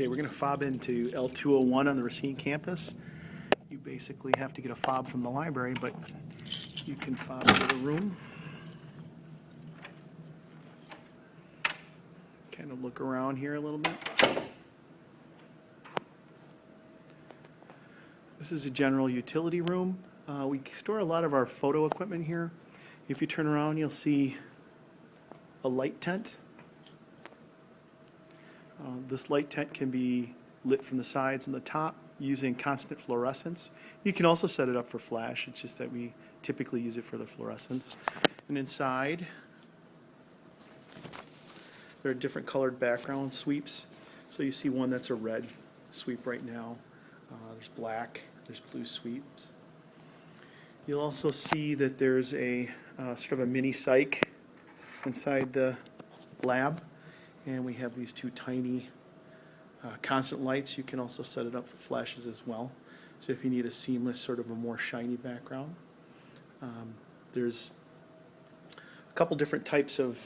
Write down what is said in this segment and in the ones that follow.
Okay, we're going to fob into L201 on the Racine campus. You basically have to get a fob from the library, but you can fob into the room. Kind of look around here a little bit. This is a general utility room. We store a lot of our photo equipment here. If you turn around, you'll see a light tent. This light tent can be lit from the sides and the top using constant fluorescence. You can also set it up for flash. It's just that we typically use it for the fluorescence. And inside, there are different colored background sweeps. So you see one that's a red sweep right now. There's black, there's blue sweeps. You'll also see that there's a sort of a mini psych inside the lab. And we have these two tiny constant lights. You can also set it up for flashes as well. So if you need a seamless, sort of a more shiny background. There's a couple different types of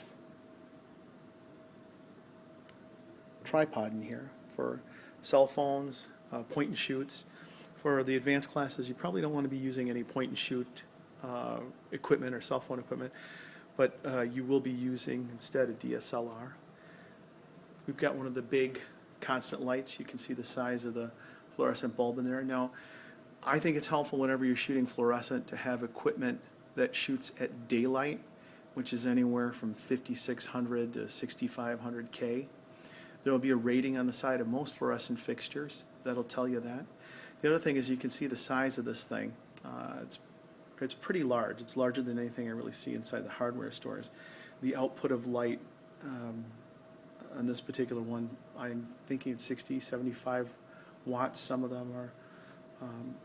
tripod in here for cell phones, point and shoots. For the advanced classes, you probably don't want to be using any point and shoot equipment or cell phone equipment, but you will be using instead a DSLR. We've got one of the big constant lights. You can see the size of the fluorescent bulb in there. Now, I think it's helpful whenever you're shooting fluorescent to have equipment that shoots at daylight, which is anywhere from 5600 to 6500 K. There will be a rating on the side of most fluorescent fixtures that'll tell you that. The other thing is you can see the size of this thing. It's pretty large. It's larger than anything I really see inside the hardware stores. The output of light on this particular one, I'm thinking it's 60, 75 watts. Some of them are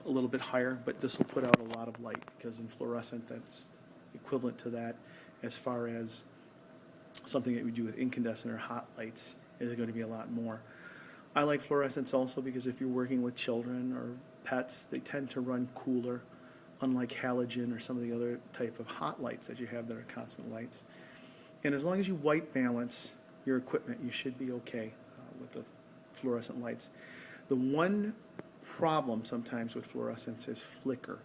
a little bit higher, but this will put out a lot of light because in fluorescent that's equivalent to that as far as something that we do with incandescent or hot lights is going to be a lot more. I like fluorescents also because if you're working with children or pets, they tend to run cooler, unlike halogen or some of the other type of hot lights that you have that are constant lights. And as long as you white balance your equipment, you should be okay with the fluorescent lights. The one problem sometimes with fluorescents is flicker.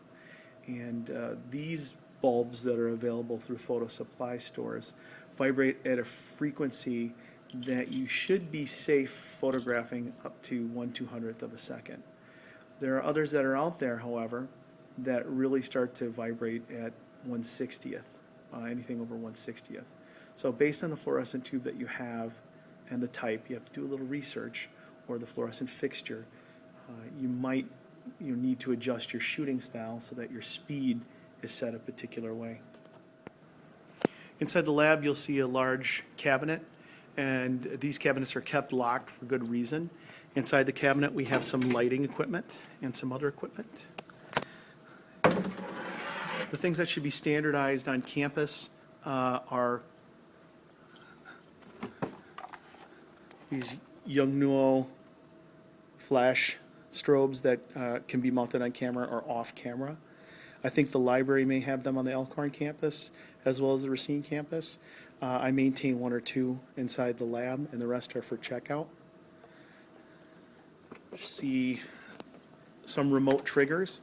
And these bulbs that are available through photo supply stores vibrate at a frequency that you should be safe photographing up to 1/200th of a second. There are others that are out there, however, that really start to vibrate at 1/60th, anything over 1/60th. So based on the fluorescent tube that you have and the type, you have to do a little research, or the fluorescent fixture. You might need to adjust your shooting style so that your speed is set a particular way. Inside the lab, you'll see a large cabinet, and these cabinets are kept locked for good reason. Inside the cabinet, we have some lighting equipment and some other equipment. The things that should be standardized on campus are these Yongnuo flash strobes that can be mounted on camera or off camera. I think the library may have them on the Elkhorn campus as well as the Racine campus. I maintain one or two inside the lab, and the rest are for checkout. See some remote triggers.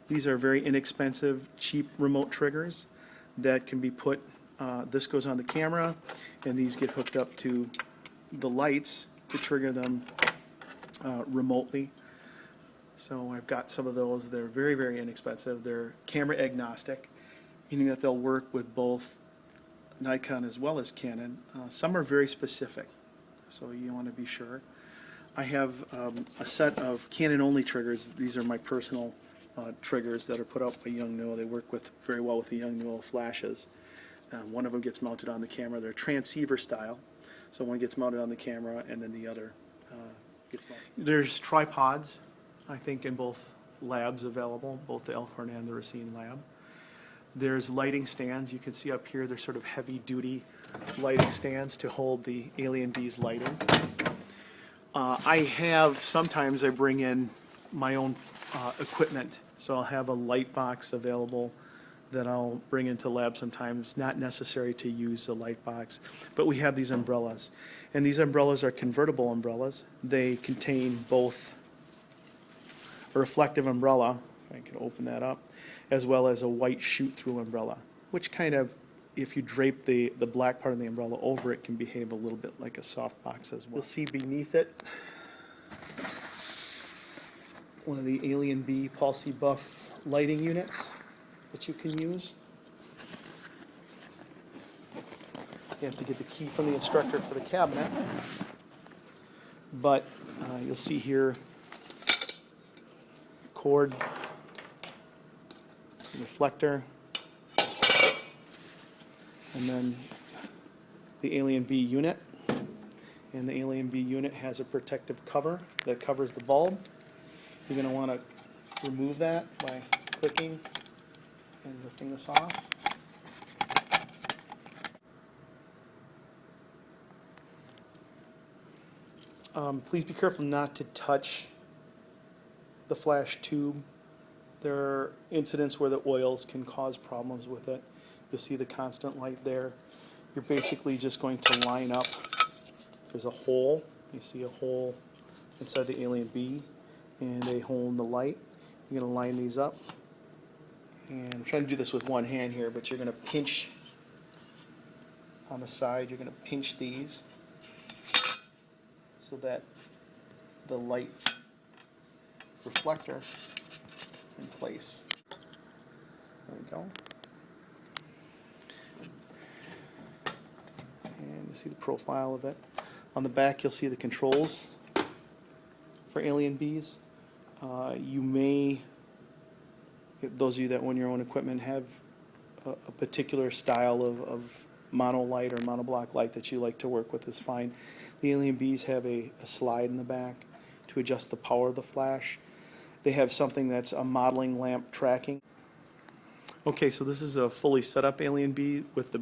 These are very inexpensive, cheap remote triggers that can be put, this goes on the camera, and these get hooked up to the lights to trigger them remotely. So I've got some of those. They're very, very inexpensive. They're camera agnostic, meaning that they'll work with both Nikon as well as Canon. Some are very specific, so you want to be sure. I have a set of Canon-only triggers. These are my personal triggers that are put out by Yongnuo. They work very well with the Yongnuo flashes. One of them gets mounted on the camera. They're transceiver style, so one gets mounted on the camera and then the other gets mounted. There's tripods, I think, in both labs available, both the Elkhorn and the Racine lab. There's lighting stands. You can see up here they're sort of heavy-duty lighting stands to hold the Alien Bees lighting. Sometimes I bring in my own equipment, so I'll have a light box available that I'll bring into lab sometimes, not necessary to use the light box, but we have these umbrellas. And these umbrellas are convertible umbrellas. They contain both a reflective umbrella, if I can open that up, as well as a white shoot-through umbrella, which kind of, if you drape the black part of the umbrella over it, can behave a little bit like a soft box as well. You'll see beneath it one of the Alien B Pulse Buff lighting units that you can use. You have to get the key from the instructor for the cabinet, but you'll see here cord, reflector, and then the Alien B unit. And the Alien B unit has a protective cover that covers the bulb. You're going to want to remove that by clicking and lifting this off. Please be careful not to touch the flash tube. There are incidents where the oils can cause problems with it. You'll see the constant light there. You're basically just going to line up. There's a hole. You see a hole inside the Alien B and a hole in the light. You're going to line these up. And I'm trying to do this with one hand here, but you're going to pinch on the side. You're going to pinch these so that the light reflector is in place. There we go. And you see the profile of it. On the back, you'll see the controls for Alien Bs. You may, those of you that own your own equipment, have a particular style of mono light or monoblock light that you like to work with is fine. The Alien Bs have a slide in the back to adjust the power of the flash. They have something that's a modeling lamp tracking. Okay, so this is a fully set up Alien B with the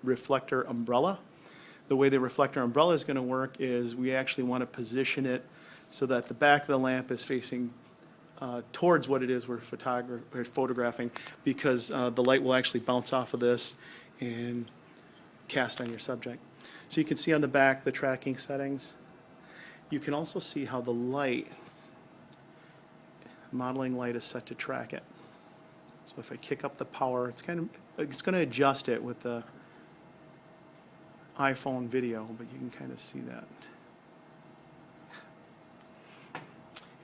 reflector umbrella. The way the reflector umbrella is going to work is we actually want to position it so that the back of the lamp is facing towards what it is we're photographing, because the light will actually bounce off of this and cast on your subject. So you can see on the back the tracking settings. You can also see how the light, modeling light, is set to track it. So if I kick up the power, it's going to adjust it with the iPhone video, but you can kind of see that.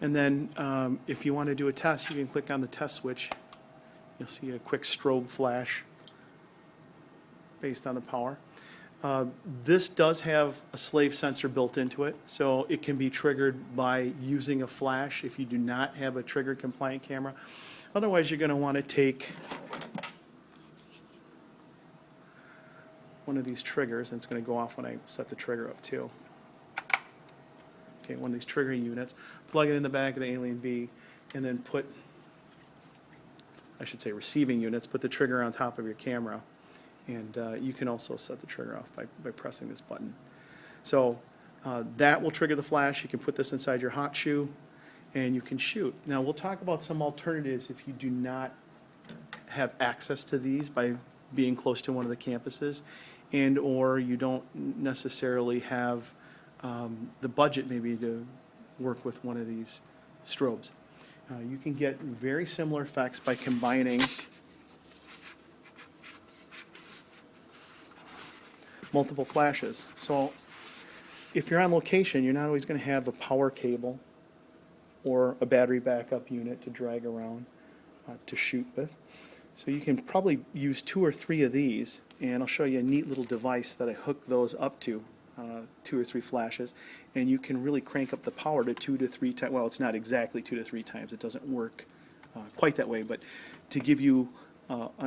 And then if you want to do a test, you can click on the test switch. You'll see a quick strobe flash based on the power. This does have a slave sensor built into it, so it can be triggered by using a flash if you do not have a triggered compliant camera. Otherwise, you're going to want to take one of these triggers, and it's going to go off when I set the trigger up too. Okay, one of these triggering units, plug it in the back of the Alien B, and then put, I should say receiving units, put the trigger on top of your camera. And you can also set the trigger off by pressing this button. So that will trigger the flash. You can put this inside your hot shoe, and you can shoot. Now we'll talk about some alternatives if you do not have access to these by being close to one of the campuses, and or you don't necessarily have the budget maybe to work with one of these strobes. You can get very similar effects by combining multiple flashes. So if you're on location, you're not always going to have a power cable or a battery backup unit to drag around to shoot with. So you can probably use 2 or 3 of these, and I'll show you a neat little device that I hook those up to, 2 or 3 flashes, and you can really crank up the power to 2 to 3 times. Well, it's not exactly 2 to 3 times. It doesn't work quite that way, but to give you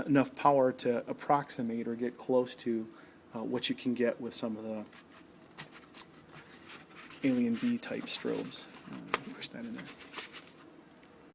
enough power to approximate or get close to what you can get with some of the Alien B type strobes. Push that in there.